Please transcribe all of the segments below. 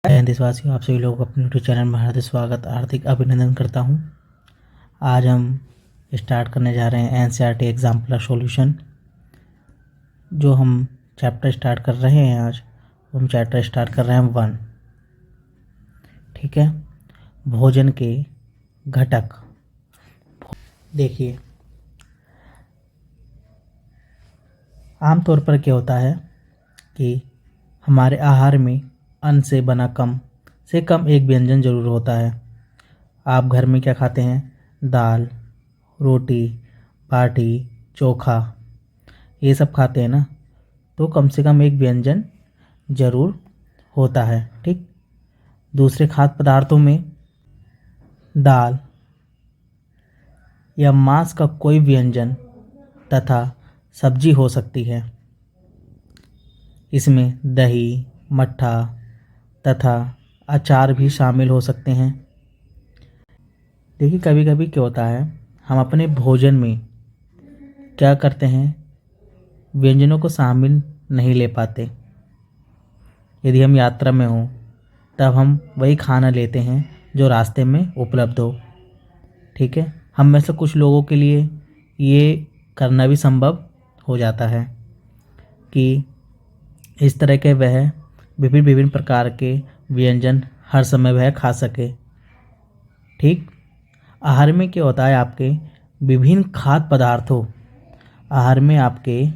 देशवासियों, आप सभी लोगों को अपने यूट्यूब चैनल में हार्दिक स्वागत हार्दिक अभिनंदन करता हूं। आज हम स्टार्ट करने जा रहे हैं एनसीईआरटी एग्जाम्पलर सॉल्यूशन। जो हम चैप्टर स्टार्ट कर रहे हैं आज, हम चैप्टर स्टार्ट कर रहे हैं 1। ठीक है, भोजन के घटक। देखिए, आमतौर पर क्या होता है कि हमारे आहार में अन्न से बना कम से कम एक व्यंजन जरूर होता है। आप घर में क्या खाते हैं? दाल, रोटी, बाटी, चोखा, ये सब खाते हैं ना, तो कम से कम एक व्यंजन जरूर होता है। ठीक, दूसरे खाद्य पदार्थों में दाल या मांस का कोई व्यंजन तथा सब्जी हो सकती है। इसमें दही, मट्ठा तथा अचार भी शामिल हो सकते हैं। देखिए, कभी कभी क्या होता है, हम अपने भोजन में क्या करते हैं, व्यंजनों को शामिल नहीं ले पाते। यदि हम यात्रा में हों तब हम वही खाना लेते हैं जो रास्ते में उपलब्ध हो। ठीक है, हम में से कुछ लोगों के लिए ये करना भी संभव हो जाता है कि इस तरह के वह विभिन्न विभिन्न प्रकार के व्यंजन हर समय वह खा सके। ठीक, आहार में क्या होता है, आपके विभिन्न खाद्य पदार्थों आहार में आपके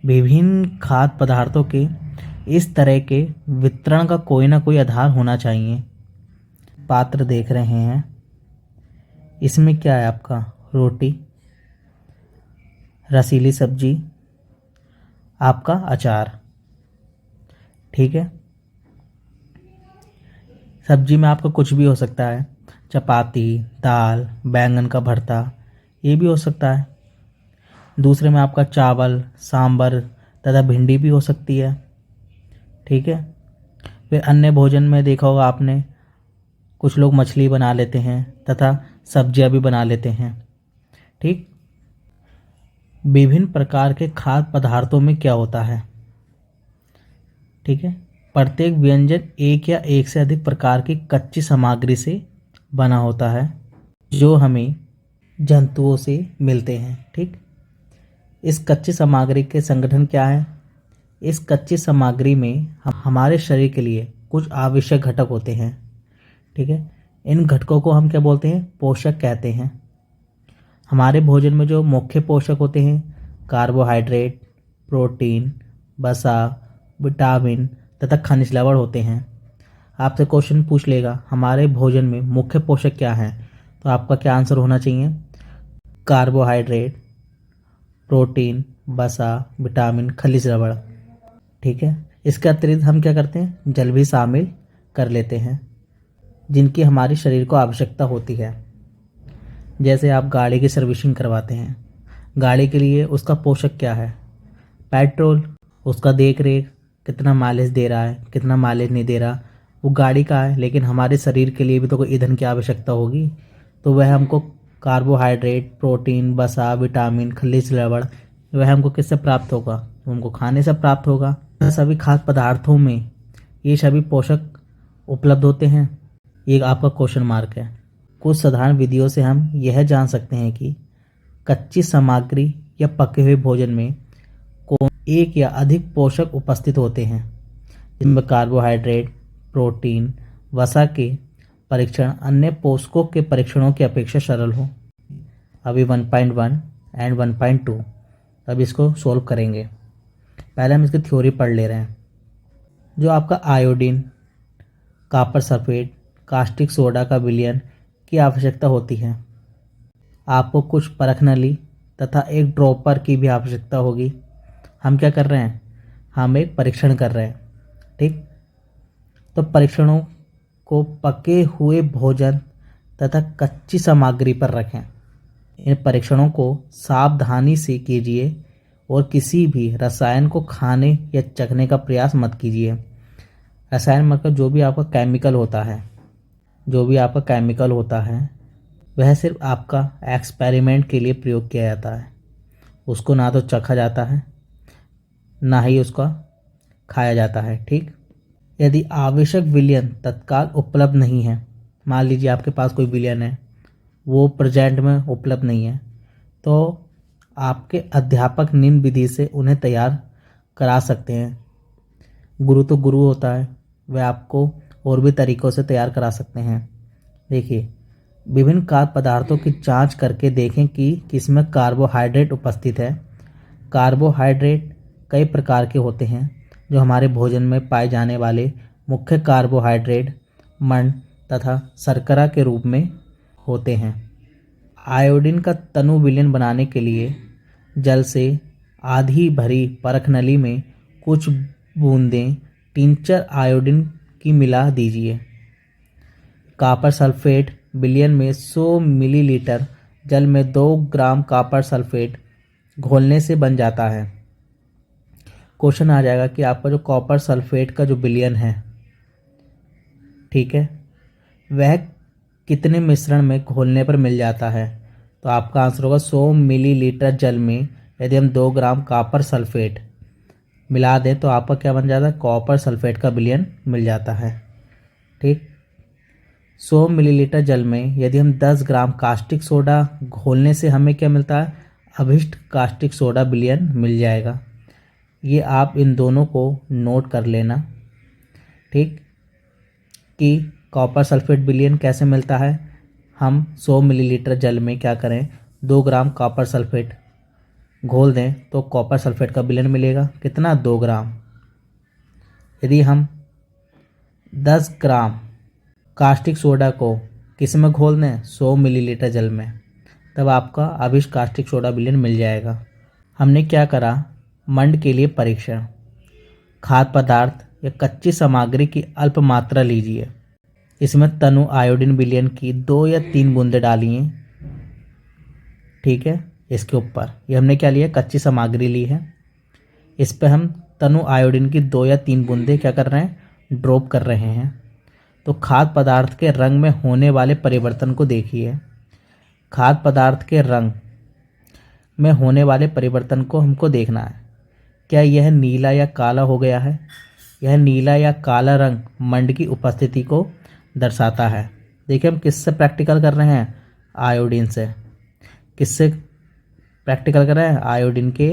विभिन्न खाद्य पदार्थों के इस तरह के वितरण का कोई ना कोई आधार होना चाहिए। पात्र देख रहे हैं, इसमें क्या है आपका? रोटी, रसीली सब्जी, आपका अचार। ठीक है, सब्जी में आपका कुछ भी हो सकता है, चपाती, दाल, बैंगन का भरता, ये भी हो सकता है। दूसरे में आपका चावल, सांभर तथा भिंडी भी हो सकती है। ठीक है, फिर अन्य भोजन में देखा होगा आपने, कुछ लोग मछली बना लेते हैं तथा सब्जियां भी बना लेते हैं। ठीक, विभिन्न प्रकार के खाद्य पदार्थों में क्या होता है, ठीक है, प्रत्येक व्यंजन एक या एक से अधिक प्रकार की कच्ची सामग्री से बना होता है जो हमें जंतुओं से मिलते हैं। ठीक, इस कच्ची सामग्री के संगठन क्या है? इस कच्ची सामग्री में हमारे शरीर के लिए कुछ आवश्यक घटक होते हैं। ठीक है, इन घटकों को हम क्या बोलते हैं? पोषक कहते हैं। हमारे भोजन में जो मुख्य पोषक होते हैं, कार्बोहाइड्रेट, प्रोटीन, वसा, विटामिन तथा खनिज लवण होते हैं। आपसे क्वेश्चन पूछ लेगा हमारे भोजन में मुख्य पोषक क्या हैं, तो आपका क्या आंसर होना चाहिए? कार्बोहाइड्रेट, प्रोटीन, वसा, विटामिन, खनिज लवण। ठीक है, इसके अतिरिक्त हम क्या करते हैं? जल भी शामिल कर लेते हैं जिनकी हमारे शरीर को आवश्यकता होती है। जैसे आप गाड़ी की सर्विसिंग करवाते हैं, गाड़ी के लिए उसका पोषक क्या है? पेट्रोल, उसका देख रेख, कितना माइलेज दे रहा है, कितना माइलेज नहीं दे रहा, वो गाड़ी का है। लेकिन हमारे शरीर के लिए भी तो कोई ईंधन की आवश्यकता होगी, तो वह हमको कार्बोहाइड्रेट, प्रोटीन, वसा, विटामिन, खनिज लवण, वह हमको किससे प्राप्त होगा? हमको खाने से प्राप्त होगा। सभी खाद्य पदार्थों में ये सभी पोषक उपलब्ध होते हैं। ये आपका क्वेश्चन मार्क है। कुछ साधारण विधियों से हम यह जान सकते हैं कि कच्ची सामग्री या पके हुए भोजन में कौन एक या अधिक पोषक उपस्थित होते हैं, जिनमें कार्बोहाइड्रेट, प्रोटीन, वसा के परीक्षण अन्य पोषकों के परीक्षणों की अपेक्षा सरल हो। अभी 1.1 एंड 1.2 अब इसको सॉल्व करेंगे। पहले हम इसकी थ्योरी पढ़ ले रहे हैं। जो आपका iodine, copper sulphate, caustic soda का विलयन की आवश्यकता होती है। आपको कुछ परख नली तथा एक ड्रॉपर की भी आवश्यकता होगी। हम क्या कर रहे हैं? हम एक परीक्षण कर रहे हैं। ठीक, तो परीक्षणों को पके हुए भोजन तथा कच्ची सामग्री पर रखें। इन परीक्षणों को सावधानी से कीजिए और किसी भी रसायन को खाने या चखने का प्रयास मत कीजिए। रसायन मतलब जो भी आपका केमिकल होता है, वह सिर्फ आपका एक्सपेरिमेंट के लिए प्रयोग किया जाता है। उसको ना तो चखा जाता है, ना ही उसका खाया जाता है। ठीक, यदि आवश्यक विलयन तत्काल उपलब्ध नहीं है, मान लीजिए आपके पास कोई विलयन है, वो प्रेजेंट में उपलब्ध नहीं है, तो आपके अध्यापक निम्न विधि से उन्हें तैयार करा सकते हैं। गुरु तो गुरु होता है, वह आपको और भी तरीक़ों से तैयार करा सकते हैं। देखिए, विभिन्न खाद्य पदार्थों की जांच करके देखें कि किसमें कार्बोहाइड्रेट उपस्थित है। कार्बोहाइड्रेट कई प्रकार के होते हैं। जो हमारे भोजन में पाए जाने वाले मुख्य कार्बोहाइड्रेट मंड तथा शर्करा के रूप में होते हैं। आयोडीन का तनु विलयन बनाने के लिए जल से आधी भरी परख नली में कुछ बूंदें टिंचर आयोडीन की मिला दीजिए। कॉपर सल्फेट विलयन में 100 मिलीलीटर जल में 2 ग्राम कॉपर सल्फेट घोलने से बन जाता है। क्वेश्चन आ जाएगा कि आपका जो कॉपर सल्फेट का जो विलयन है, ठीक है, वह कितने मिश्रण में घोलने पर मिल जाता है। तो आपका आंसर होगा 100 मिलीलीटर जल में यदि हम 2 ग्राम कॉपर सल्फेट मिला दें तो आपका क्या बन जाता है, कॉपर सल्फेट का विलयन मिल जाता है। ठीक, 100 मिलीलीटर जल में यदि हम 10 ग्राम कास्टिक सोडा घोलने से हमें क्या मिलता है, अभिष्ट कास्टिक सोडा विलयन मिल जाएगा। ये आप इन दोनों को नोट कर लेना, ठीक, कि कॉपर सल्फेट विलयन कैसे मिलता है। हम 100 मिलीलीटर जल में क्या करें, 2 ग्राम कॉपर सल्फेट घोल दें तो कॉपर सल्फेट का विलयन मिलेगा कितना, 2 ग्राम। यदि हम 10 ग्राम कास्टिक सोडा को किस में घोल दें, 100 मिलीलीटर जल में, तब आपका अभिष्ट कास्टिक सोडा विलयन मिल जाएगा। हमने क्या करा, मंड के लिए परीक्षण। खाद्य पदार्थ या कच्ची सामग्री की अल्प मात्रा लीजिए। इसमें तनु आयोडीन विलयन की 2 या 3 बूंदें डालिए। ठीक है, इसके ऊपर ये हमने क्या लिया, कच्ची सामग्री ली है। इस पे हम तनु आयोडीन की 2 या 3 बूंदें क्या कर रहे हैं, ड्रॉप कर रहे हैं। तो खाद्य पदार्थ के रंग में होने वाले परिवर्तन को देखिए। खाद्य पदार्थ के रंग में होने वाले परिवर्तन को हमको देखना है। क्या यह नीला या काला हो गया है। यह नीला या काला रंग मंड की उपस्थिति को दर्शाता है। देखिए, हम किससे प्रैक्टिकल कर रहे हैं, आयोडीन से। किससे प्रैक्टिकल कर रहे हैं, आयोडीन के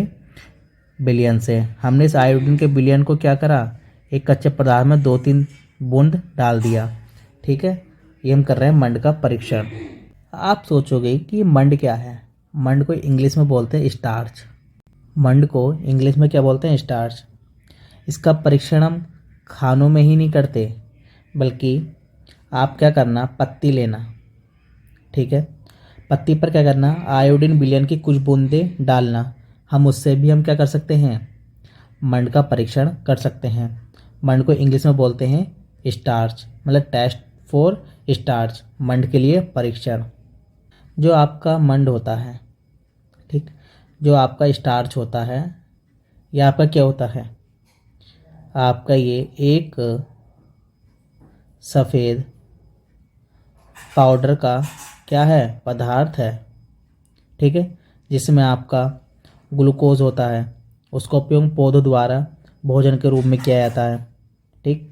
विलयन से। हमने इस आयोडीन के विलयन को क्या करा, एक कच्चे पदार्थ में 2-3 बूंद डाल दिया। ठीक है, ये हम कर रहे हैं मंड का परीक्षण। आप सोचोगे कि मंड क्या है। मंड को इंग्लिश में बोलते हैं स्टार्च। मंड को इंग्लिश में क्या बोलते हैं, स्टार्च। इसका परीक्षण हम खानों में ही नहीं करते, बल्कि आप क्या करना, पत्ती लेना। ठीक है, पत्ती पर क्या करना, आयोडीन विलयन की कुछ बूंदें डालना। हम उससे भी हम क्या कर सकते हैं, मंड का परीक्षण कर सकते हैं। मंड को इंग्लिश में बोलते हैं स्टार्च, मतलब टेस्ट फॉर स्टार्च, मंड के लिए परीक्षण। जो आपका मंड होता है, ठीक, जो आपका स्टार्च होता है, ये आपका क्या होता है, आपका ये एक सफ़ेद पाउडर का क्या है, पदार्थ है। ठीक है, जिसमें आपका ग्लूकोज होता है। उसका उपयोग पौधों द्वारा भोजन के रूप में किया जाता है। ठीक,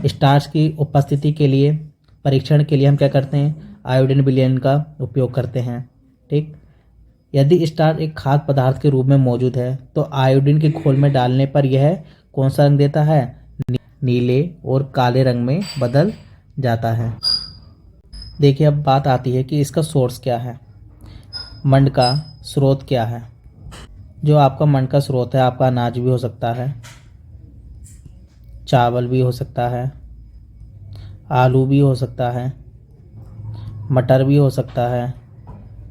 स्टार्च की उपस्थिति के लिए परीक्षण के लिए हम क्या करते हैं, आयोडीन विलयन का उपयोग करते हैं। ठीक, यदि स्टार्च एक खाद्य पदार्थ के रूप में मौजूद है तो आयोडीन के घोल में डालने पर यह कौन सा रंग देता है, नीले और काले रंग में बदल जाता है। देखिए, अब बात आती है कि इसका सोर्स क्या है, मंड का स्रोत क्या है। जो आपका मंड का स्रोत है, आपका अनाज भी हो सकता है, चावल भी हो सकता है, आलू भी हो सकता है, मटर भी हो सकता है,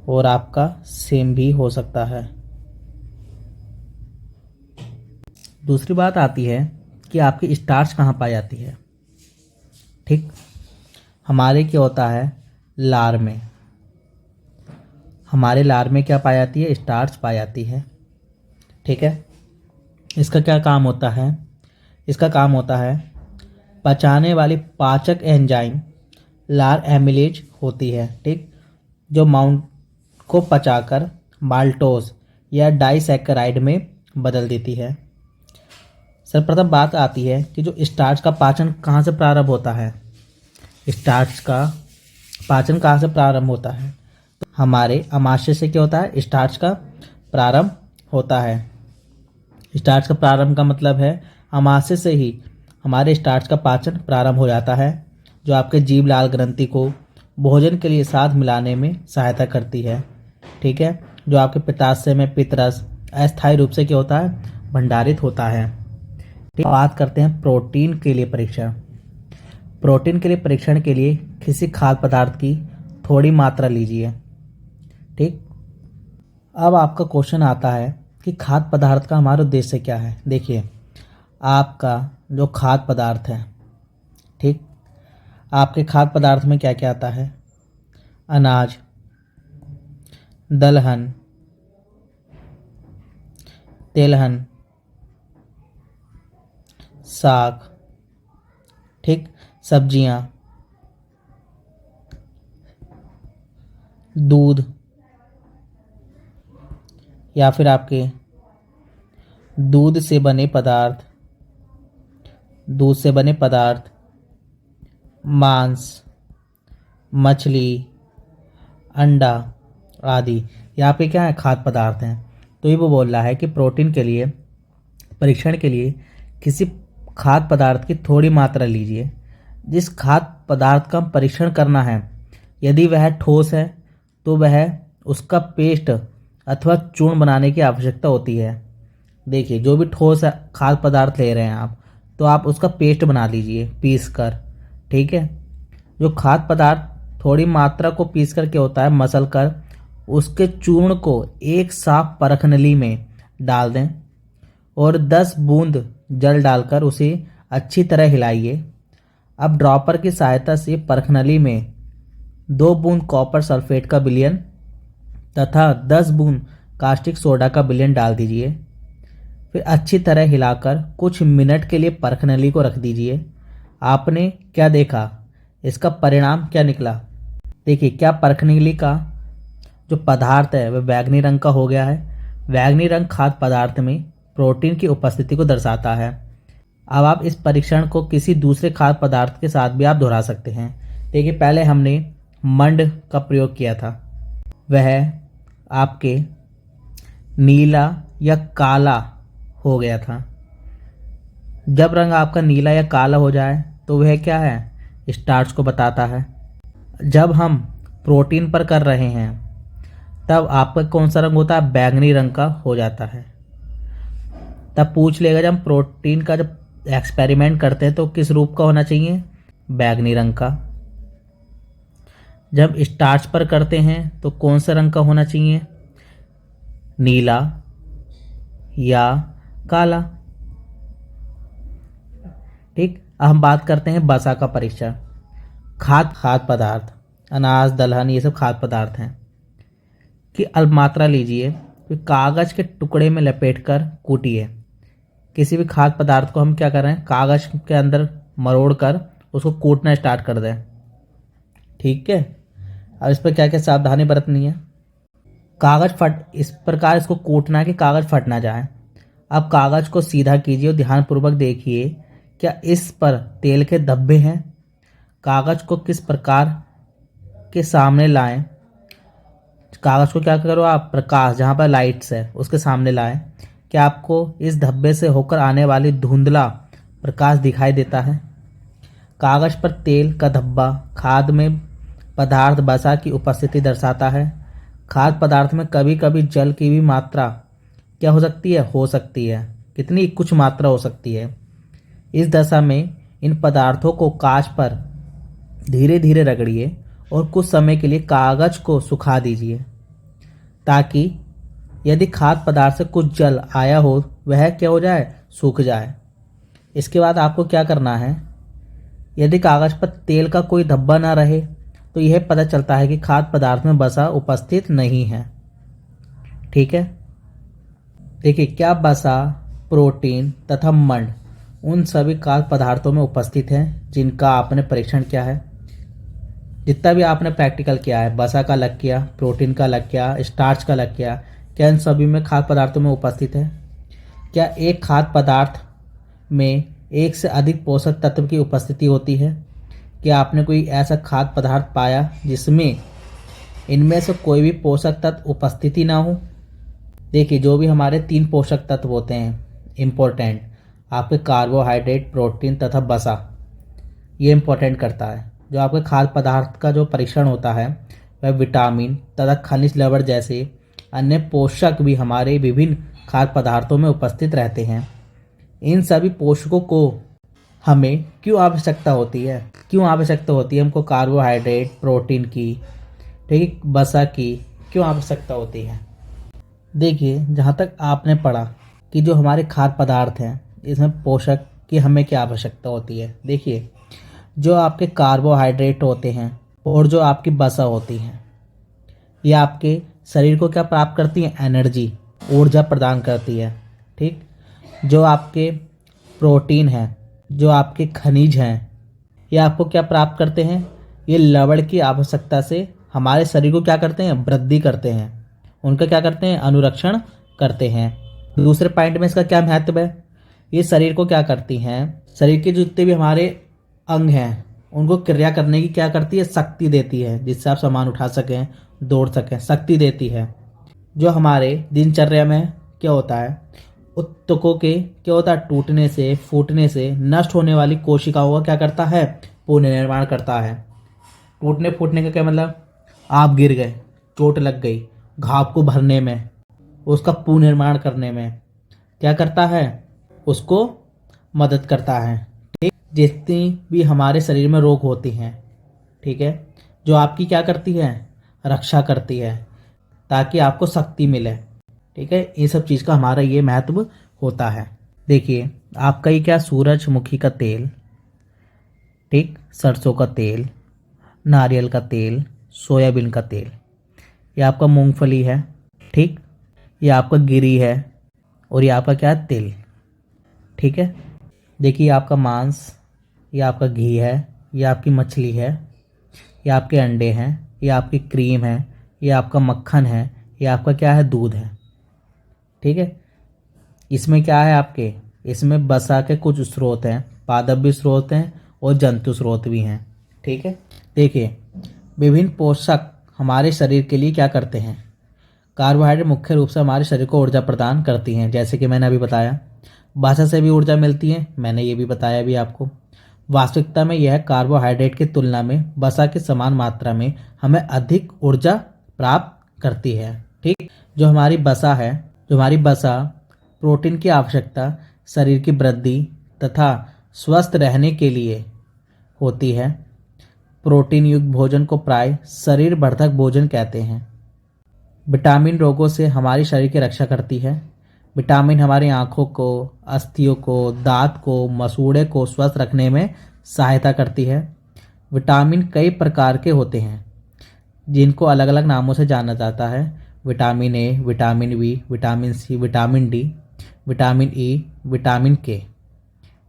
और आपका सेम भी हो सकता है। दूसरी बात आती है कि आपकी स्टार्च कहाँ पाई जाती है। ठीक, हमारे क्या होता है, लार में। हमारे लार में क्या पाई जाती है, स्टार्च पाई जाती है। ठीक है, इसका क्या काम होता है, इसका काम होता है पचाने वाली पाचक एंजाइम लार एमिलेज होती है। ठीक, जो माउंट को पचाकर माल्टोज या डाइसैकेराइड में बदल देती है। सर्वप्रथम बात आती है कि जो स्टार्च का पाचन कहाँ से प्रारंभ होता है। स्टार्च का पाचन कहाँ से प्रारंभ होता है? तो हमारे अमाशय से क्या होता है? स्टार्च का प्रारंभ होता है। स्टार्च का प्रारंभ का मतलब है अमाशय से ही हमारे स्टार्च का पाचन प्रारंभ हो जाता है, जो आपके जीभ लाल ग्रंथि को भोजन के लिए साथ मिलाने में सहायता करती है। ठीक है, जो आपके पित्ताशय में पित्तरस अस्थायी रूप से क्या होता है? भंडारित होता है। बात करते हैं प्रोटीन के लिए परीक्षण। प्रोटीन के लिए परीक्षण के लिए किसी खाद्य पदार्थ की थोड़ी मात्रा लीजिए। ठीक, अब आपका क्वेश्चन आता है कि खाद्य पदार्थ का हमारा उद्देश्य क्या है। देखिए, आपका जो खाद्य पदार्थ है, ठीक, आपके खाद्य पदार्थ में क्या क्या आता है? अनाज, दलहन, तेलहन, साग, ठीक, सब्जियां, दूध या फिर आपके दूध से बने पदार्थ, मांस, मछली, अंडा आदि यहाँ पे क्या है? खाद्य पदार्थ हैं। तो ये वो बोल रहा है कि प्रोटीन के लिए परीक्षण के लिए किसी खाद्य पदार्थ की थोड़ी मात्रा लीजिए। जिस खाद्य पदार्थ का परीक्षण करना है, यदि वह ठोस है तो वह उसका पेस्ट अथवा चूर्ण बनाने की आवश्यकता होती है। देखिए, जो भी ठोस खाद्य पदार्थ ले रहे हैं आप, तो आप उसका पेस्ट बना लीजिए पीस कर। ठीक है, जो खाद्य पदार्थ थोड़ी मात्रा को पीस कर के होता है, मसल कर उसके चूर्ण को एक साफ परखनली में डाल दें और 10 बूंद जल डालकर उसे अच्छी तरह हिलाइए। अब ड्रॉपर की सहायता से परखनली में 2 बूंद कॉपर सल्फेट का विलयन तथा 10 बूंद कास्टिक सोडा का विलयन डाल दीजिए। फिर अच्छी तरह हिलाकर कुछ मिनट के लिए परखनली को रख दीजिए। आपने क्या देखा? इसका परिणाम क्या निकला? देखिए, क्या परखनली का जो पदार्थ है वह बैंगनी रंग का हो गया है। बैंगनी रंग खाद्य पदार्थ में प्रोटीन की उपस्थिति को दर्शाता है। अब आप इस परीक्षण को किसी दूसरे खाद्य पदार्थ के साथ भी आप दोहरा सकते हैं। देखिए, पहले हमने मंड का प्रयोग किया था, वह आपके नीला या काला हो गया था। जब रंग आपका नीला या काला हो जाए तो वह क्या है? स्टार्च को बताता है। जब हम प्रोटीन पर कर रहे हैं तब आपका कौन सा रंग होता है? बैंगनी रंग का हो जाता है। तब पूछ लेगा, जब हम प्रोटीन का जब एक्सपेरिमेंट करते हैं तो किस रूप का होना चाहिए? बैंगनी रंग का। जब स्टार्च पर करते हैं तो कौन सा रंग का होना चाहिए? नीला या काला। ठीक, अब हम बात करते हैं वसा का परीक्षण। खाद्य पदार्थ, अनाज, दलहन, ये सब खाद्य पदार्थ हैं कि अल्प मात्रा लीजिए, फिर कागज के टुकड़े में लपेटकर कूटिए। किसी भी खाद्य पदार्थ को हम क्या कर रहे हैं? कागज के अंदर मरोड़ कर उसको कूटना स्टार्ट कर दें। ठीक है, अब इस पर क्या क्या सावधानी बरतनी है? इस प्रकार इसको कूटना है कि कागज फट ना जाए। अब कागज को सीधा कीजिए और ध्यानपूर्वक देखिए, क्या इस पर तेल के धब्बे हैं? कागज को किस प्रकार के सामने लाएं? कागज को क्या करो आप? प्रकाश, जहाँ पर लाइट्स है उसके सामने लाएं। क्या आपको इस धब्बे से होकर आने वाली धुंधला प्रकाश दिखाई देता है? कागज पर तेल का धब्बा खाद्य में पदार्थ वसा की उपस्थिति दर्शाता है। खाद्य पदार्थ में कभी कभी जल की भी मात्रा क्या हो सकती है? हो सकती है। कितनी? कुछ मात्रा हो सकती है। इस दशा में इन पदार्थों को कांच पर धीरे धीरे रगड़िए और कुछ समय के लिए कागज को सुखा दीजिए, ताकि यदि खाद्य पदार्थ से कुछ जल आया हो वह क्या हो जाए? सूख जाए। इसके बाद आपको क्या करना है? यदि कागज पर तेल का कोई धब्बा ना रहे तो यह पता चलता है कि खाद्य पदार्थ में वसा उपस्थित नहीं है। ठीक है, देखिए, क्या वसा, प्रोटीन तथा मंड उन सभी खाद्य पदार्थों में उपस्थित हैं जिनका आपने परीक्षण किया है। जितना भी आपने प्रैक्टिकल किया है, वसा का अलग किया, प्रोटीन का अलग किया, स्टार्च का अलग किया, क्या इन सभी में खाद्य पदार्थों में उपस्थित है? क्या एक खाद्य पदार्थ में एक से अधिक पोषक तत्व की उपस्थिति होती है? क्या आपने कोई ऐसा खाद्य पदार्थ पाया जिसमें इनमें से कोई भी पोषक तत्व उपस्थिति ना हो? देखिए, जो भी हमारे 3 पोषक तत्व होते हैं इम्पोर्टेंट, आपके कार्बोहाइड्रेट, प्रोटीन तथा वसा, ये इम्पोर्टेंट करता है। जो आपके खाद्य पदार्थ का जो परीक्षण होता है वह विटामिन तथा खनिज लवण जैसे अन्य पोषक भी हमारे विभिन्न खाद्य पदार्थों में उपस्थित रहते हैं। इन सभी पोषकों को हमें क्यों आवश्यकता होती है? क्यों आवश्यकता होती है हमको कार्बोहाइड्रेट, प्रोटीन की, ठीक है, वसा की क्यों आवश्यकता होती है? देखिए, जहाँ तक आपने पढ़ा कि जो हमारे खाद्य पदार्थ हैं इसमें पोषक की हमें क्या आवश्यकता होती है। देखिए, जो आपके कार्बोहाइड्रेट होते हैं और जो आपकी वसा होती हैं, ये आपके शरीर को क्या प्राप्त करती हैं? एनर्जी, ऊर्जा प्रदान करती है। ठीक, जो आपके प्रोटीन हैं, जो आपके खनिज हैं, ये आपको क्या प्राप्त करते हैं? ये लवण की आवश्यकता से हमारे शरीर को क्या करते हैं? वृद्धि करते हैं, उनका क्या करते हैं? अनुरक्षण करते हैं। दूसरे पॉइंट में इसका क्या महत्व है? ये शरीर को क्या करती हैं? शरीर के जितने भी हमारे अंग हैं उनको क्रिया करने की क्या करती है? शक्ति देती है, जिससे आप सामान उठा सकें, दौड़ सकें, शक्ति देती है। जो हमारे दिनचर्या में क्या होता है? ऊतकों के क्या होता है? टूटने से, फूटने से नष्ट होने वाली कोशिकाओं का क्या करता है? पुनर्निर्माण करता है। टूटने फूटने का क्या मतलब? आप गिर गए, चोट लग गई, घाव को भरने में, उसका पुनर्निर्माण करने में क्या करता है? उसको मदद करता है। ठीक, जितनी भी हमारे शरीर में रोग होती हैं, ठीक है, जो आपकी क्या करती है? रक्षा करती है, ताकि आपको शक्ति मिले। ठीक है, ये सब चीज़ का हमारा ये महत्व होता है। देखिए, आपका ये क्या? सूरजमुखी का तेल, ठीक, सरसों का तेल, नारियल का तेल, सोयाबीन का तेल, ये आपका मूंगफली है, ठीक, ये आपका गिरी है, और ये आपका क्या है? तिल। ठीक है, देखिए, आपका मांस, ये आपका घी है, ये आपकी मछली है, ये आपके अंडे हैं, ये आपकी क्रीम है, ये आपका मक्खन है, ये आपका क्या है? दूध है। ठीक है, इसमें क्या है आपके? इसमें वसा के कुछ स्रोत हैं, पादप स्रोत हैं और जंतु स्रोत भी हैं। ठीक है, देखिए, विभिन्न पोषक हमारे शरीर के लिए क्या करते हैं? कार्बोहाइड्रेट मुख्य रूप से हमारे शरीर को ऊर्जा प्रदान करती हैं, जैसे कि मैंने अभी बताया। वसा से भी ऊर्जा मिलती है, मैंने ये भी बताया अभी आपको। वास्तविकता में यह कार्बोहाइड्रेट की तुलना में वसा की समान मात्रा में हमें अधिक ऊर्जा प्राप्त करती है। ठीक, जो हमारी वसा है, जो हमारी वसा प्रोटीन की आवश्यकता शरीर की वृद्धि तथा स्वस्थ रहने के लिए होती है। प्रोटीन युक्त भोजन को प्राय शरीर वर्धक भोजन कहते हैं। विटामिन रोगों से हमारी शरीर की रक्षा करती है। विटामिन हमारी आँखों को, अस्थियों को, दांत को, मसूड़े को स्वस्थ रखने में सहायता करती है। विटामिन कई प्रकार के होते हैं जिनको अलग अलग नामों से जाना जाता है। Vitamin A, vitamin B, vitamin C, vitamin D, vitamin E, vitamin K.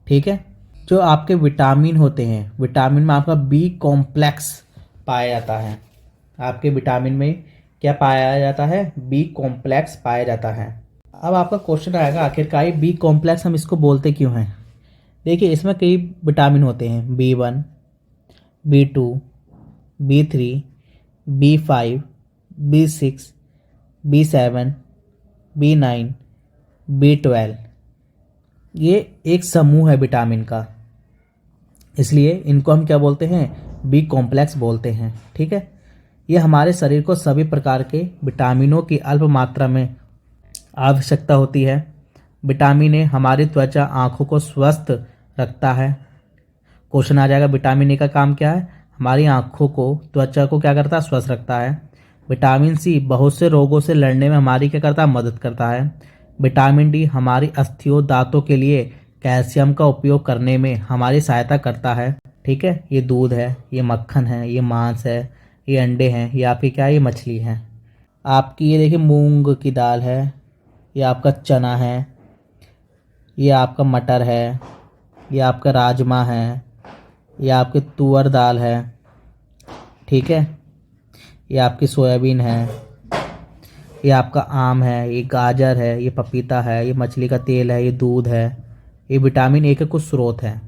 ठीक है, जो आपके विटामिन होते हैं, विटामिन में आपका बी कॉम्प्लेक्स पाया जाता है। आपके विटामिन में क्या पाया जाता है? बी कॉम्प्लेक्स पाया जाता है। अब आपका क्वेश्चन आएगा, आखिरकार ये बी कॉम्प्लेक्स हम इसको बोलते क्यों हैं? देखिए, इसमें कई विटामिन होते हैं, B1, B2, B3, B5, B6, B7, B9, B12। ये एक समूह है विटामिन का, इसलिए इनको हम क्या बोलते हैं? बी कॉम्प्लेक्स बोलते हैं। ठीक है, ये हमारे शरीर को सभी प्रकार के विटामिनों की अल्प मात्रा में आवश्यकता होती है। विटामिन ए हमारी त्वचा, आँखों को स्वस्थ रखता है। क्वेश्चन आ जाएगा, विटामिन ए का काम क्या है? हमारी आँखों को, त्वचा को क्या करता है? स्वस्थ रखता है। विटामिन सी बहुत से रोगों से लड़ने में हमारी क्या करता है? मदद करता है। विटामिन डी हमारी अस्थियों, दांतों के लिए कैल्शियम का उपयोग करने में हमारी सहायता करता है। ठीक है, ये दूध है, ये मक्खन है, ये मांस है, ये अंडे हैं, ये आपकी क्या है? ये मछली है। आपकी ये देखिए मूंग की दाल है, ये आपका चना है, ये आपका मटर है, ये आपका राजमा है, ये आपकी तुअर दाल है। ठीक है, ये आपकी सोयाबीन है, ये आपका आम है, ये गाजर है, ये पपीता है, ये मछली का तेल है, ये दूध है। ये विटामिन ए के कुछ स्रोत हैं।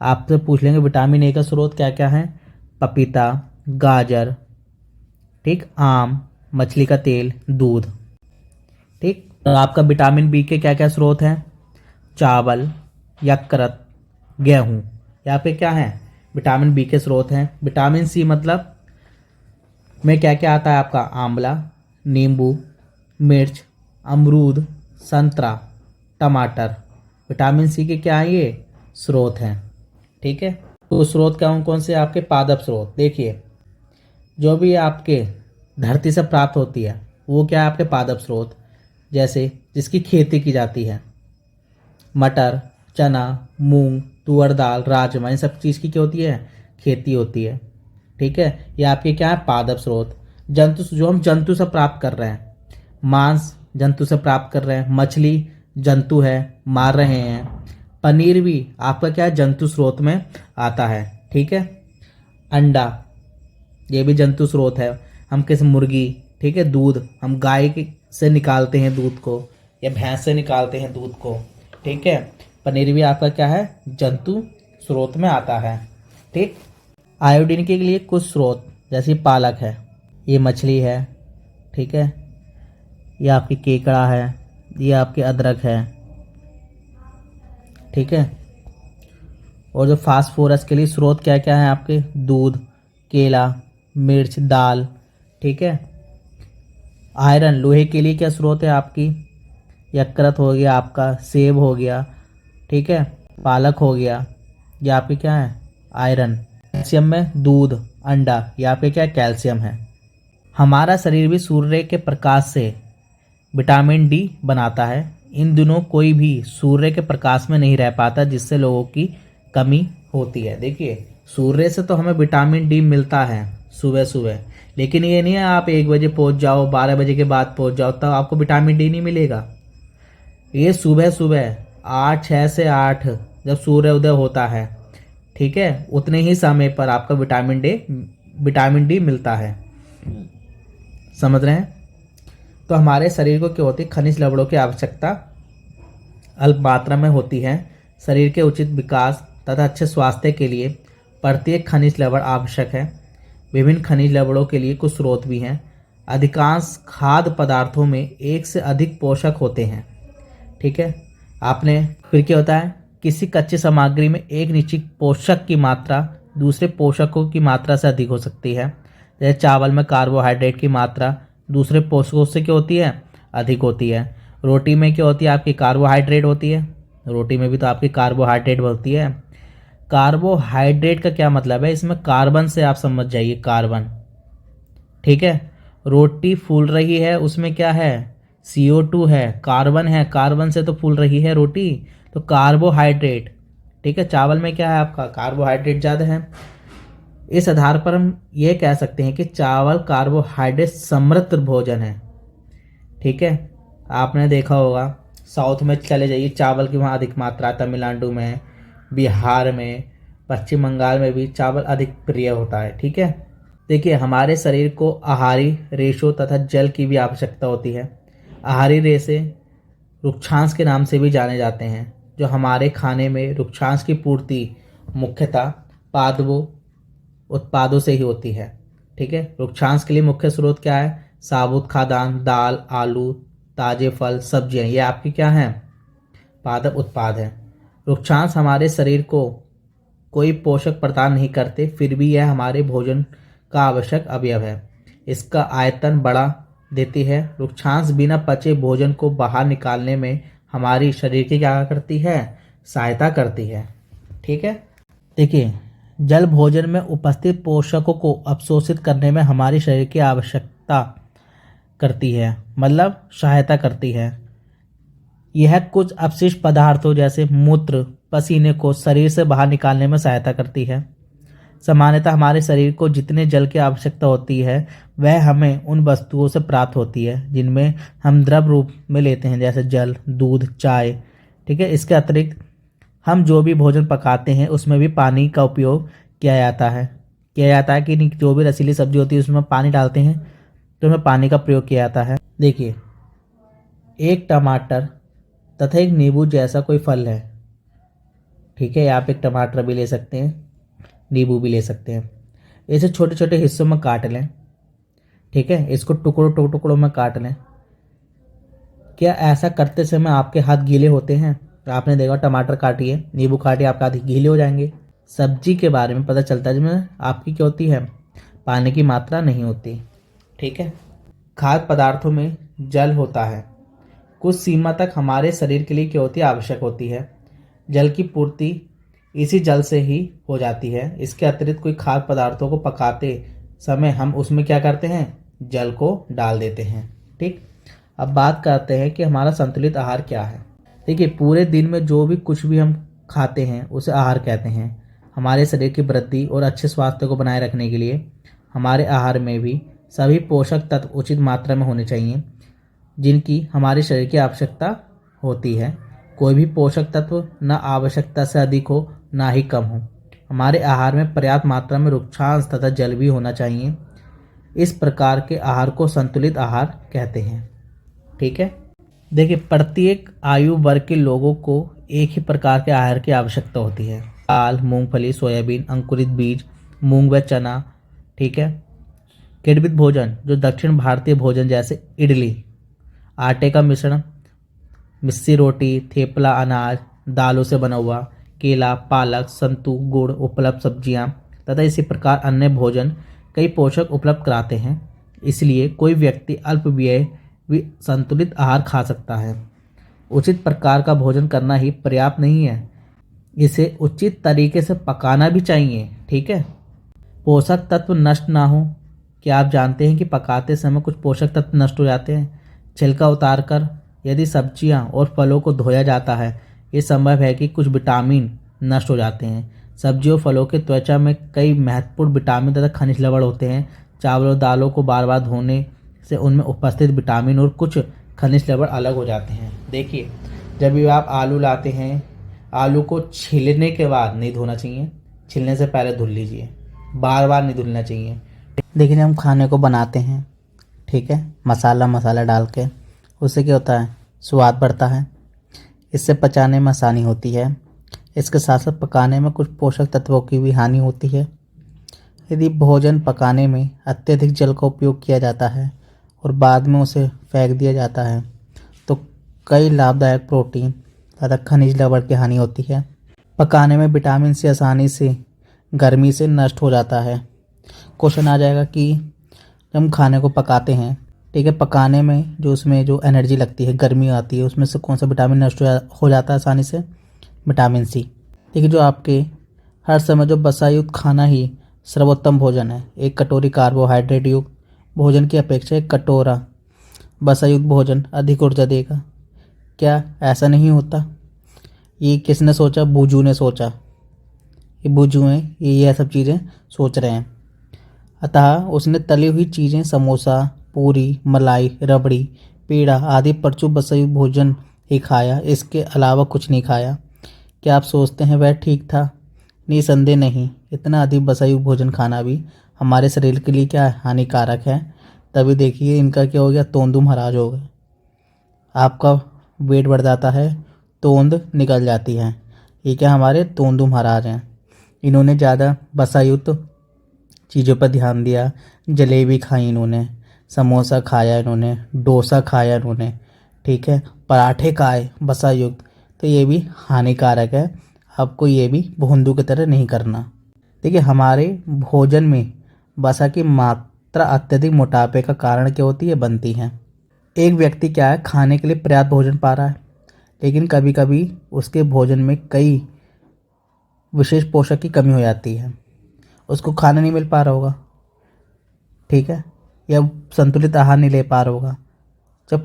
आपसे पूछ लेंगे विटामिन ए का स्रोत क्या क्या है। पपीता, गाजर, ठीक, आम, मछली का तेल, दूध। ठीक, तो आपका विटामिन बी के क्या क्या स्रोत हैं। चावल, यकृत, गेहूँ। यहाँ पे क्या है, विटामिन बी के स्रोत हैं। विटामिन सी मतलब में क्या क्या आता है आपका, आंवला, नींबू, मिर्च, अमरूद, संतरा, टमाटर। विटामिन सी के क्या है, ये स्रोत हैं। ठीक है, तो स्रोत कौन कौन से आपके, पादप स्रोत। देखिए, जो भी आपके धरती से प्राप्त होती है वो क्या है, आपके पादप स्रोत। जैसे जिसकी खेती की जाती है, मटर, चना, मूंग, तुअर दाल, राजमा, इन सब चीज़ की क्या होती है, खेती होती है। ठीक है, ये आपके क्या है, पादप स्रोत। जंतु, जो हम जंतु से प्राप्त कर रहे हैं, मांस जंतु से प्राप्त कर रहे हैं, मछली जंतु है, मार रहे हैं। पनीर भी आपका क्या है, जंतु स्रोत में आता है। ठीक है, अंडा, ये भी जंतु स्रोत है। हम किस, मुर्गी, ठीक है, दूध हम से निकालते हैं दूध को, या भैंस से निकालते हैं दूध को। ठीक है, पनीर भी आपका क्या है, जंतु स्रोत में आता है। ठीक, आयोडीन के लिए कुछ स्रोत, जैसे पालक है, ये मछली है। ठीक है, ये आपकी केकड़ा है, ये आपके अदरक है। ठीक है, और जो फास्फोरस के लिए स्रोत क्या क्या है आपके, दूध, केला, मिर्च, दाल। ठीक है, आयरन, लोहे के लिए क्या स्रोत है आपकी, यकृत हो गया आपका, सेब हो गया। ठीक है, पालक हो गया, ये आपके क्या है, आयरन। कैल्शियम में दूध, अंडा, यहाँ पे क्या, कैल्शियम है। हमारा शरीर भी सूर्य के प्रकाश से विटामिन डी बनाता है। इन दिनों कोई भी सूर्य के प्रकाश में नहीं रह पाता, जिससे लोगों की कमी होती है। देखिए, सूर्य से तो हमें विटामिन डी मिलता है सुबह सुबह, लेकिन ये नहीं है आप 1 बजे पहुंच जाओ, 12 बजे के बाद पहुंच जाओ तब आपको विटामिन डी नहीं मिलेगा। ये सुबह सुबह 6 से 8 जब सूर्य उदय होता है, ठीक है, उतने ही समय पर आपका विटामिन डी मिलता है। समझ रहे हैं। तो हमारे शरीर को क्या होती है, खनिज लवणों की आवश्यकता अल्प मात्रा में होती है। शरीर के उचित विकास तथा अच्छे स्वास्थ्य के लिए प्रत्येक खनिज लवण आवश्यक है। विभिन्न खनिज लवणों के लिए कुछ स्रोत भी हैं। अधिकांश खाद्य पदार्थों में एक से अधिक पोषक होते हैं। ठीक है, आपने फिर क्या होता है, किसी कच्ची सामग्री में एक निश्चित पोषक की मात्रा दूसरे पोषकों की मात्रा से अधिक हो सकती है। जैसे चावल में कार्बोहाइड्रेट की मात्रा दूसरे पोषकों से क्या होती है, अधिक होती है। रोटी में क्या होती है, आपकी कार्बोहाइड्रेट होती है। रोटी में भी तो आपकी कार्बोहाइड्रेट होती है। कार्बोहाइड्रेट का क्या मतलब है, इसमें कार्बन से आप समझ जाइए, कार्बन। ठीक है, रोटी फूल रही है, उसमें क्या है, CO2 है, कार्बन है, कार्बन से तो फूल रही है रोटी, तो कार्बोहाइड्रेट। ठीक है, चावल में क्या है आपका, कार्बोहाइड्रेट ज़्यादा है। इस आधार पर हम ये कह सकते हैं कि चावल कार्बोहाइड्रेट समृद्ध भोजन है। ठीक है, आपने देखा होगा साउथ में चले जाइए, चावल की वहाँ अधिक मात्रा, तमिलनाडु में, बिहार में, पश्चिम बंगाल में भी चावल अधिक प्रिय होता है। ठीक है, देखिए, हमारे शरीर को आहारी रेशों तथा जल की भी आवश्यकता होती है। आहारी रेशे रुक्षांश के नाम से भी जाने जाते हैं, जो हमारे खाने में रुक्षांश की पूर्ति मुख्यतः उत्पादों से ही होती है। ठीक है, रुक्षांश के लिए मुख्य स्रोत क्या है, साबुत खाद्यान्न, दाल, आलू, ताजे फल, सब्जियां, ये आपकी क्या हैं, पादप उत्पाद हैं। रुक्षांश हमारे शरीर को कोई पोषक प्रदान नहीं करते, फिर भी यह हमारे भोजन का आवश्यक अवयव है। इसका आयतन बढ़ा देती है। रुक्षांश बिना पचे भोजन को बाहर निकालने में हमारी शरीर की क्या करती है, सहायता करती है। ठीक है, देखिए, जल भोजन में उपस्थित पोषकों को अवशोषित करने में हमारी शरीर की आवश्यकता करती है, मतलब सहायता करती है। यह कुछ अपशिष्ट पदार्थों जैसे मूत्र, पसीने को शरीर से बाहर निकालने में सहायता करती है। सामान्यतः हमारे शरीर को जितने जल की आवश्यकता होती है वह हमें उन वस्तुओं से प्राप्त होती है जिनमें हम द्रव रूप में लेते हैं, जैसे जल, दूध, चाय। ठीक है, इसके अतिरिक्त हम जो भी भोजन पकाते हैं उसमें भी पानी का उपयोग किया जाता है। कि नहीं, जो भी रसीली सब्जी होती है उसमें पानी डालते हैं तो उसमें पानी का प्रयोग किया जाता है। देखिए, एक टमाटर तथा एक नींबू जैसा कोई फल है, ठीक है, आप एक टमाटर भी ले सकते हैं, नींबू भी ले सकते हैं। इसे छोटे छोटे हिस्सों में काट लें। ठीक है, इसको टुकड़ों में काट लें। क्या ऐसा करते समय आपके हाथ गीले होते हैं? आपने देखा टमाटर काटिए, नींबू काटिए, आपके हाथ गीले हो जाएंगे। सब्जी के बारे में पता चलता है जिसमें आपकी क्या होती है, पानी की मात्रा नहीं होती। ठीक है, खाद्य पदार्थों में जल होता है, कुछ सीमा तक हमारे शरीर के लिए क्या होती है, आवश्यक होती है। जल की पूर्ति इसी जल से ही हो जाती है। इसके अतिरिक्त कोई खाद्य पदार्थों को पकाते समय हम उसमें क्या करते हैं, जल को डाल देते हैं। ठीक, अब बात करते हैं कि हमारा संतुलित आहार क्या है। देखिए, पूरे दिन में जो भी कुछ भी हम खाते हैं उसे आहार कहते हैं। हमारे शरीर की वृद्धि और अच्छे स्वास्थ्य को बनाए रखने के लिए हमारे आहार में भी सभी पोषक तत्व उचित मात्रा में होने चाहिए जिनकी हमारे शरीर की आवश्यकता होती है। कोई भी पोषक तत्व न आवश्यकता से अधिक हो ना ही कम हो। हमारे आहार में पर्याप्त मात्रा में रुक्षांश तथा जल भी होना चाहिए। इस प्रकार के आहार को संतुलित आहार कहते हैं। ठीक है, देखिए, प्रत्येक आयु वर्ग के लोगों को एक ही प्रकार के आहार की आवश्यकता होती है। दाल, मूंगफली, सोयाबीन, अंकुरित बीज, मूंग व चना। ठीक है, किण्वित भोजन जो दक्षिण भारतीय भोजन जैसे इडली, आटे का मिश्रण, मिस्सी रोटी, थेपला, अनाज, दालों से बना हुआ, केला, पालक, सत्तू, गुड़, उपलब्ध सब्जियां तथा इसी प्रकार अन्य भोजन कई पोषक उपलब्ध कराते हैं। इसलिए कोई व्यक्ति अल्प व्यय भी संतुलित आहार खा सकता है। उचित प्रकार का भोजन करना ही पर्याप्त नहीं है, इसे उचित तरीके से पकाना भी चाहिए। ठीक है, पोषक तत्व नष्ट ना हो। क्या आप जानते हैं कि पकाते समय कुछ पोषक तत्व नष्ट हो जाते हैं? छिलका उतारकर यदि सब्जियां और फलों को धोया जाता है, ये संभव है कि कुछ विटामिन नष्ट हो जाते हैं। सब्जियों और फलों के त्वचा में कई महत्वपूर्ण विटामिन तथा खनिज लवण होते हैं। चावल और दालों को बार बार धोने से उनमें उपस्थित विटामिन और कुछ खनिज लवण अलग हो जाते हैं। देखिए, जब भी आप आलू लाते हैं, आलू को छीलने के बाद नहीं धोना चाहिए, छीलने से पहले धुल लीजिए, बार बार नहीं धुलना चाहिए। देखिए, हम खाने को बनाते हैं, ठीक है, मसाला डाल के, उससे क्या होता है, स्वाद बढ़ता है, इससे पचाने में आसानी होती है। इसके साथ साथ पकाने में कुछ पोषक तत्वों की भी हानि होती है। यदि भोजन पकाने में अत्यधिक जल का उपयोग किया जाता है और बाद में उसे फेंक दिया जाता है तो कई लाभदायक प्रोटीन तथा खनिज लवण की हानि होती है। पकाने में विटामिन सी आसानी से गर्मी से नष्ट हो जाता है। क्वेश्चन आ जाएगा कि जब हम खाने को पकाते हैं, ठीक है, पकाने में जो उसमें जो एनर्जी लगती है, गर्मी आती है, उसमें से कौन सा विटामिन नष्ट हो जाता है आसानी से? Vitamin C. ठीक है, जो आपके हर समय जो वसायुक्त खाना ही सर्वोत्तम भोजन है। एक कटोरी कार्बोहाइड्रेट युक्त भोजन की अपेक्षा एक कटोरा वसायुक्त भोजन अधिक ऊर्जा देगा। क्या ऐसा नहीं होता? ये किसने सोचा? बूजू ने सोचा। ये बूजू हैं, ये सब चीज़ें सोच रहे हैं। अतः उसने तली हुई चीज़ें, समोसा, पूरी, मलाई, रबड़ी, पेड़ा आदि प्रचुर वसायुक्त भोजन ही खाया, इसके अलावा कुछ नहीं खाया। क्या आप सोचते हैं वह ठीक था? निसंदेह नहीं। इतना अधिक वसायुक्त भोजन खाना भी हमारे शरीर के लिए क्या हानिकारक है। तभी देखिए इनका क्या हो गया, तोंदू महाराज हो गए। आपका वेट बढ़ जाता है, तोंद निकल जाती है। ये क्या, हमारे तोंदू महाराज हैं। इन्होंने ज़्यादा वसायुक्त चीज़ों पर ध्यान दिया। जलेबी खाई इन्होंने, समोसा खाया इन्होंने, डोसा खाया इन्होंने, ठीक है, पराठे खाए वसायुक्त, तो ये भी हानिकारक है। आपको ये भी भोंदू की तरह नहीं करना। देखिए, हमारे भोजन में वसा की मात्रा अत्यधिक मोटापे का कारण क्या होती है, बनती है। एक व्यक्ति क्या है, खाने के लिए पर्याप्त भोजन पा रहा है, लेकिन कभी कभी उसके भोजन में कई विशेष पोषक की कमी हो जाती है, उसको खाना नहीं मिल पा रहा होगा, ठीक है, या संतुलित आहार नहीं ले पा रहा होगा। जब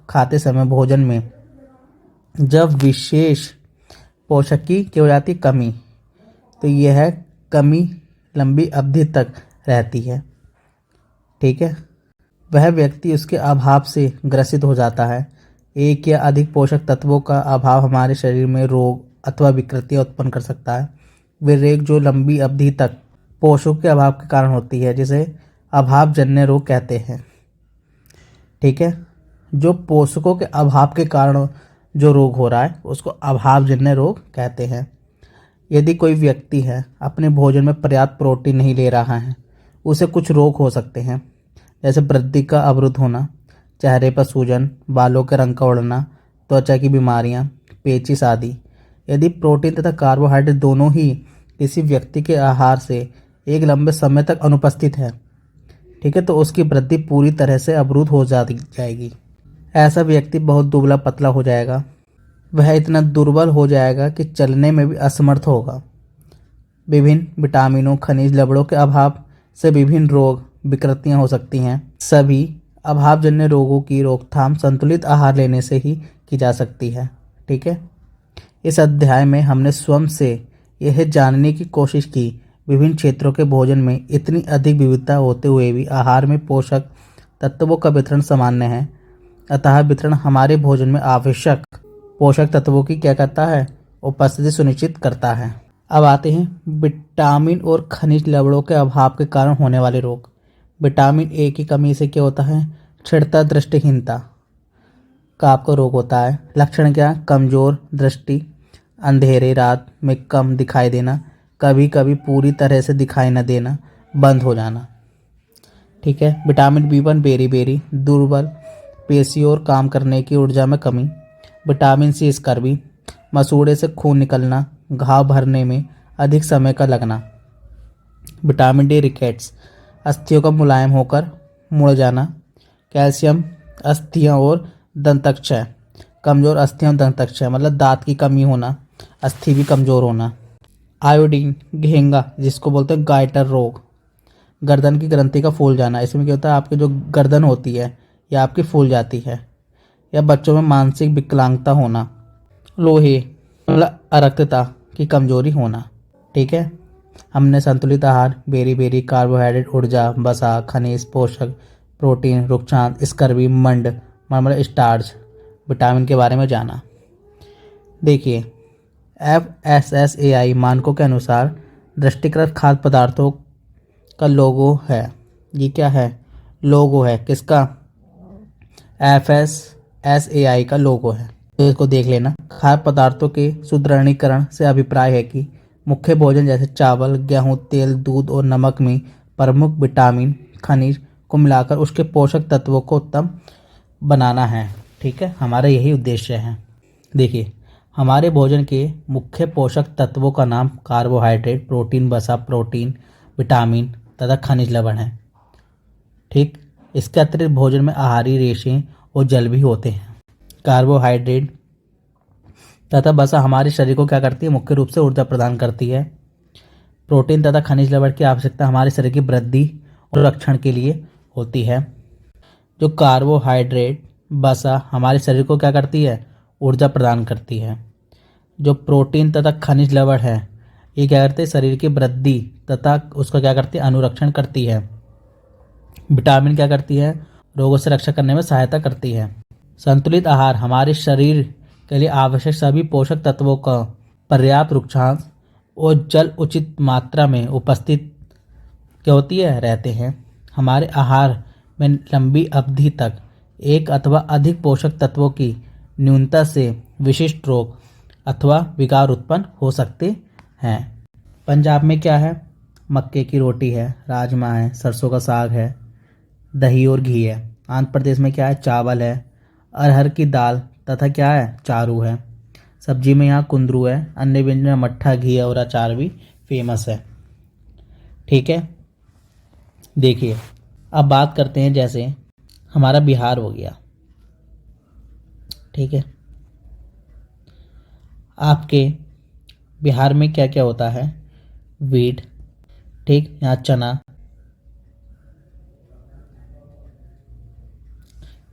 खाते समय भोजन में जब विशेष पोषक की क्या हो जाती है, कमी, तो यह कमी लंबी अवधि तक रहती है, ठीक है। वह व्यक्ति उसके अभाव से ग्रसित हो जाता है। एक या अधिक पोषक तत्वों का अभाव हमारे शरीर में रोग अथवा विकृतियाँ उत्पन्न कर सकता है। वे रोग जो लंबी अवधि तक पोषकों के अभाव के कारण होती है, जिसे अभावजन्य रोग कहते हैं, ठीक है। जो पोषकों के अभाव के कारण जो रोग हो रहा है उसको अभावजन्य रोग कहते हैं। यदि कोई व्यक्ति है अपने भोजन में पर्याप्त प्रोटीन नहीं ले रहा है, उसे कुछ रोग हो सकते हैं, जैसे वृद्धि का अवरुद्ध होना, चेहरे पर सूजन, बालों के रंग का उड़ना, त्वचा की बीमारियां, पेचिश आदि। यदि प्रोटीन तथा कार्बोहाइड्रेट दोनों ही किसी व्यक्ति के आहार से एक लंबे समय तक अनुपस्थित है, ठीक है, तो उसकी वृद्धि पूरी तरह से अवरुद्ध हो जाएगी। ऐसा व्यक्ति बहुत दुबला पतला हो जाएगा। वह इतना दुर्बल हो जाएगा कि चलने में भी असमर्थ होगा। विभिन्न विटामिनों, खनिज लवणों के अभाव से विभिन्न रोग विकृतियां हो सकती हैं। सभी अभावजन्य रोगों की रोकथाम संतुलित आहार लेने से ही की जा सकती है। ठीक है, इस अध्याय में हमने स्वयं से यह जानने की कोशिश की विभिन्न क्षेत्रों के भोजन में इतनी अधिक विविधता होते हुए भी आहार में पोषक तत्वों का वितरण सामान्य है। अतः वितरण हमारे भोजन में आवश्यक पोषक तत्वों की क्या करता है, उपस्थिति सुनिश्चित करता है। अब आते हैं विटामिन और खनिज लवणों के अभाव के कारण होने वाले रोग। विटामिन ए की कमी से क्या होता है, क्षीणता, दृष्टिहीनता का आपको रोग होता है। लक्षण क्या, कमजोर दृष्टि, अंधेरे रात में कम दिखाई देना, कभी कभी पूरी तरह से दिखाई न देना, बंद हो जाना। ठीक है, विटामिन बी1 बेरी दुर्बल पेशियों और काम करने की ऊर्जा में कमी। विटामिन सी स्कर्वी, मसूड़े से खून निकलना, घाव भरने में अधिक समय का लगना। विटामिन डी रिकेट्स, अस्थियों का मुलायम होकर मुड़ जाना। कैल्शियम, अस्थियां और दंतक्षय, कमजोर अस्थियां और दंतक्षय मतलब दांत की कमी होना, अस्थि भी कमजोर होना। आयोडीन, घेंगा जिसको बोलते हैं गाइटर रोग, गर्दन की ग्रंथि का फूल जाना। इसमें क्या होता है, आपकी जो गर्दन होती है या आपकी फूल जाती है। या बच्चों में मानसिक विकलांगता होना। लोहे मतलब अरक्तता की कमजोरी होना। ठीक है, हमने संतुलित आहार, बेरी कार्बोहाइड्रेट, ऊर्जा, वसा, खनिज, पोषक, प्रोटीन, रुक्षांत, स्कर्वी, मंड मतलब स्टार्च, विटामिन के बारे में जाना। देखिए, FSSAI मानकों के अनुसार दृष्टिकृत खाद्य पदार्थों का लोगो है। ये क्या है, लोगो है किसका, FSSAI का लोगो है, तो इसको देख लेना। खाद्य पदार्थों के सुदृढ़ीकरण से अभिप्राय है कि मुख्य भोजन जैसे चावल, गेहूं, तेल, दूध और नमक में प्रमुख विटामिन, खनिज को मिलाकर उसके पोषक तत्वों को उत्तम बनाना है। ठीक है, हमारा यही उद्देश्य है। देखिए, हमारे भोजन के मुख्य पोषक तत्वों का नाम कार्बोहाइड्रेट, प्रोटीन, वसा, प्रोटीन, विटामिन तथा खनिज लवण है। ठीक, इसके अतिरिक्त भोजन में आहारी रेशें और जल भी होते हैं। कार्बोहाइड्रेट तथा वसा हमारे शरीर को क्या करती है, मुख्य रूप से ऊर्जा प्रदान करती है। प्रोटीन तथा खनिज लवण की आवश्यकता हमारे शरीर की वृद्धि और रक्षण के लिए होती है। जो कार्बोहाइड्रेट, वसा हमारे शरीर को क्या करती है, ऊर्जा प्रदान करती है। जो प्रोटीन तथा खनिज लवण है, ये क्या करते हैं, शरीर की वृद्धि तथा उसका क्या करती है, अनुरक्षण करती है। विटामिन क्या करती है, रोगों से रक्षा करने में सहायता करती है। संतुलित आहार हमारे शरीर के लिए आवश्यक सभी पोषक तत्वों का पर्याप्त रुक्षांश और जल उचित मात्रा में उपस्थित क्या होती है, रहते हैं। हमारे आहार में लंबी अवधि तक एक अथवा अधिक पोषक तत्वों की न्यूनता से विशिष्ट रोग अथवा विकार उत्पन्न हो सकते हैं। पंजाब में क्या है, मक्के की रोटी है, राजमा है, सरसों का साग है, दही और घी है। आंध्र प्रदेश में क्या है, चावल है, अरहर की दाल तथा क्या है, चारू है। सब्जी में यहाँ कुंदरू है। अन्य व्यंजन में मट्ठा, घी और अचार भी फेमस है। ठीक है, देखिए अब बात करते हैं, जैसे हमारा बिहार हो गया। ठीक है, आपके बिहार में क्या क्या होता है, वीट, ठीक, यहाँ चना,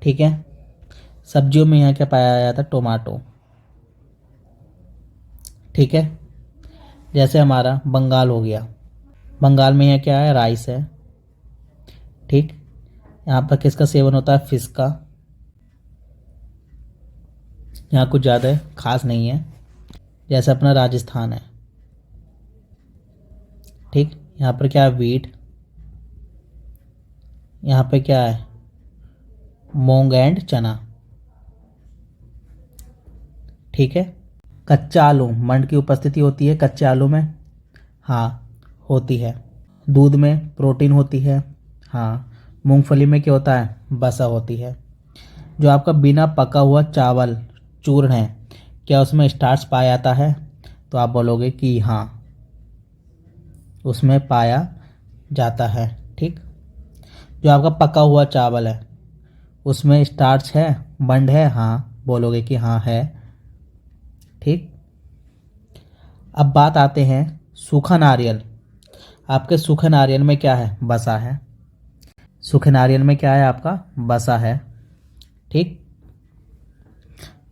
ठीक है। सब्जियों में यहाँ क्या पाया जाता है, टोमेटो। ठीक है, जैसे हमारा बंगाल हो गया, बंगाल में यहाँ क्या है, राइस है। ठीक, यहाँ पर किसका सेवन होता है, फिश का। यहाँ कुछ ज़्यादा खास नहीं है। जैसे अपना राजस्थान है, ठीक, यहाँ पर क्या है, वीट। यहाँ पे क्या है, मूंग एंड चना। ठीक है, कच्चा आलू, मंड की उपस्थिति होती है कच्चे आलू में? हाँ होती है। दूध में प्रोटीन होती है? हाँ। मूंगफली में क्या होता है? वसा होती है। जो आपका बिना पका हुआ चावल चूर्ण है, क्या उसमें स्टार्च पाया जाता है? तो आप बोलोगे कि हाँ, उसमें पाया जाता है। ठीक। जो आपका पका हुआ चावल है उसमें स्टार्च है, बंड है? हाँ, बोलोगे कि हाँ है। ठीक। अब बात आते हैं सूखा नारियल। आपके सूखे नारियल में क्या है? वसा है। सूखे नारियल में क्या है आपका? वसा है। ठीक।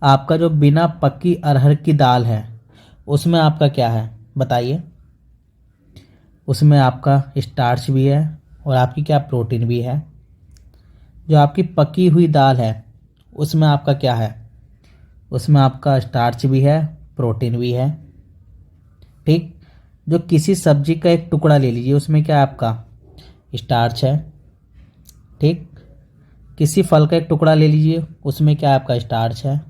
आपका जो बिना पकी अरहर की दाल है उसमें आपका क्या है? बताइए। उसमें आपका स्टार्च भी है और आपकी क्या प्रोटीन भी है। जो आपकी पकी हुई दाल है उसमें आपका क्या है? उसमें आपका स्टार्च भी है, प्रोटीन भी है। ठीक। जो किसी सब्जी का एक टुकड़ा ले लीजिए, उसमें क्या है आपका? स्टार्च है। ठीक। किसी फल का एक टुकड़ा ले लीजिए, उसमें क्या है आपका? स्टार्च है।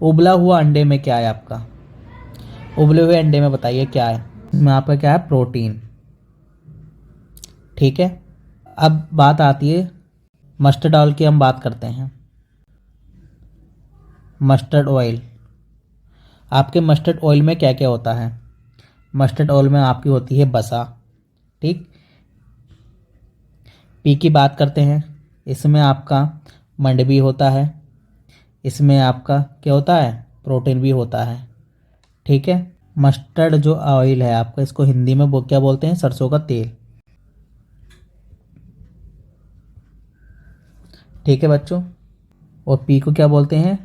उबला हुआ अंडे में क्या है आपका? उबले हुए अंडे में बताइए क्या है? इसमें आपका क्या है? प्रोटीन। ठीक है। अब बात आती है मस्टर्ड ऑयल की, हम बात करते हैं। मस्टर्ड ऑयल, आपके मस्टर्ड ऑयल में क्या क्या होता है? मस्टर्ड ऑयल में आपकी होती है वसा। ठीक। पी की बात करते हैं, इसमें आपका मंड भी होता है, इसमें आपका क्या होता है? प्रोटीन भी होता है। ठीक है। मस्टर्ड जो ऑयल है आपका, इसको हिंदी में क्या बोलते हैं? सरसों का तेल। ठीक है बच्चों। और पी को क्या बोलते हैं?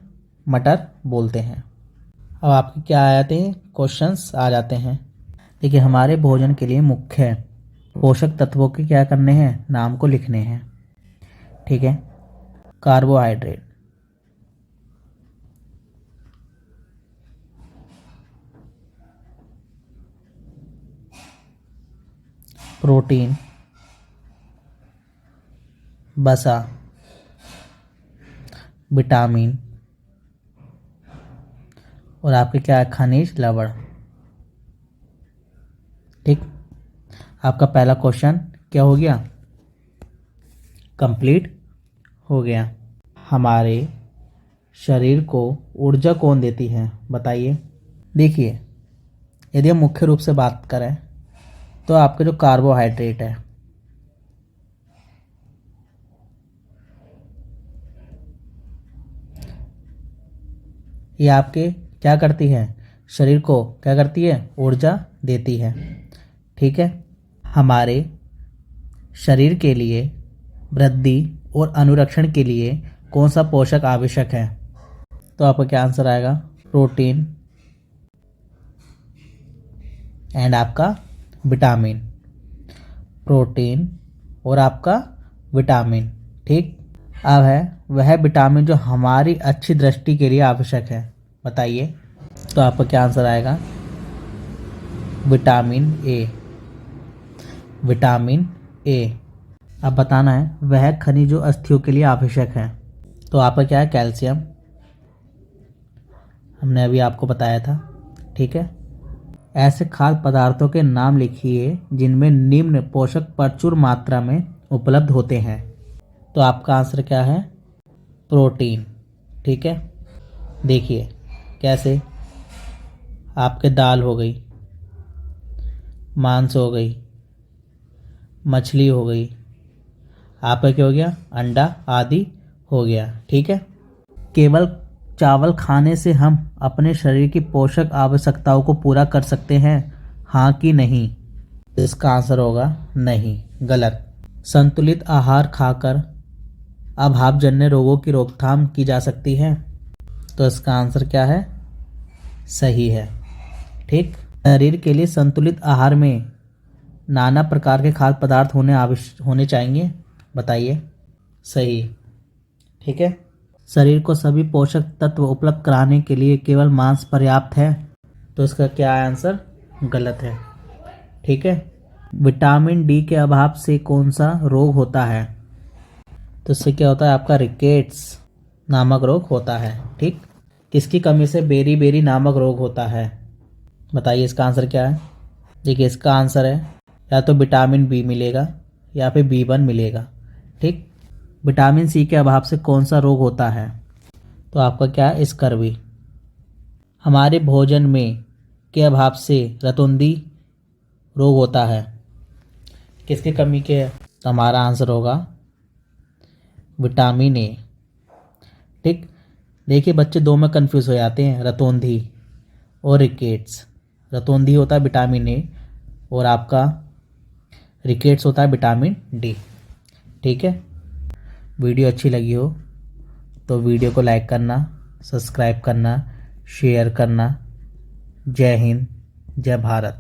मटर बोलते हैं। अब आपके क्या आ जाते हैं? क्वेश्चंस आ जाते हैं। देखिए, हमारे भोजन के लिए मुख्य पोषक तत्वों के क्या करने हैं? नाम को लिखने हैं। ठीक है। कार्बोहाइड्रेट, प्रोटीन, वसा, विटामिन और आपके क्या है? खनिज लवण। ठीक। आपका पहला क्वेश्चन क्या हो गया? कंप्लीट हो गया। हमारे शरीर को ऊर्जा कौन देती है? बताइए। देखिए, यदि हम मुख्य रूप से बात करें तो आपके जो कार्बोहाइड्रेट है, ये आपके क्या करती है? शरीर को क्या करती है? ऊर्जा देती है। ठीक है। हमारे शरीर के लिए वृद्धि और अनुरक्षण के लिए कौन सा पोषक आवश्यक है? तो आपका क्या आंसर आएगा? प्रोटीन एंड आपका विटामिन। प्रोटीन और आपका विटामिन। ठीक। अब है वह विटामिन जो हमारी अच्छी दृष्टि के लिए आवश्यक है। बताइए। तो आपका क्या आंसर आएगा? Vitamin A. Vitamin A. अब बताना है वह खनिज जो अस्थियों के लिए आवश्यक है। तो आपका क्या है? कैल्शियम। हमने अभी आपको बताया था। ठीक है। ऐसे खाद्य पदार्थों के नाम लिखिए जिनमें निम्न पोषक प्रचुर मात्रा में उपलब्ध होते हैं। तो आपका आंसर क्या है? प्रोटीन। ठीक है। देखिए कैसे, आपके दाल हो गई, मांस हो गई, मछली हो गई, आपका क्या हो गया? अंडा आदि हो गया। ठीक है। केवल चावल खाने से हम अपने शरीर की पोषक आवश्यकताओं को पूरा कर सकते हैं, हाँ कि नहीं? इसका आंसर होगा नहीं, गलत। संतुलित आहार खाकर अभावजन्य रोगों की रोकथाम की जा सकती है। तो इसका आंसर क्या है? सही है। ठीक। शरीर के लिए संतुलित आहार में नाना प्रकार के खाद्य पदार्थ होने चाहिए। बताइए। सही। ठीक है। शरीर को सभी पोषक तत्व उपलब्ध कराने के लिए केवल मांस पर्याप्त है। तो इसका क्या आंसर? गलत है। ठीक है। विटामिन डी के अभाव से कौन सा रोग होता है? तो इससे क्या होता है? आपका रिकेट्स नामक रोग होता है। ठीक। किसकी कमी से बेरी बेरी नामक रोग होता है? बताइए इसका आंसर क्या है। देखिए इसका आंसर है या तो विटामिन बी मिलेगा या फिर B1 मिलेगा। ठीक। विटामिन सी के अभाव से कौन सा रोग होता है? तो आपका क्या है, स्कर्वी। हमारे भोजन में के अभाव से रतौंधी रोग होता है, किसकी कमी के? तो हमारा आंसर होगा विटामिन ए। ठीक। देखिए बच्चे दो में कंफ्यूज हो जाते हैं, रतौंधी और रिकेट्स। रतौंधी होता है विटामिन ए और आपका रिकेट्स होता है विटामिन डी। ठीक है। वीडियो अच्छी लगी हो तो वीडियो को लाइक करना, सब्सक्राइब करना, शेयर करना। जय हिंद, जय भारत।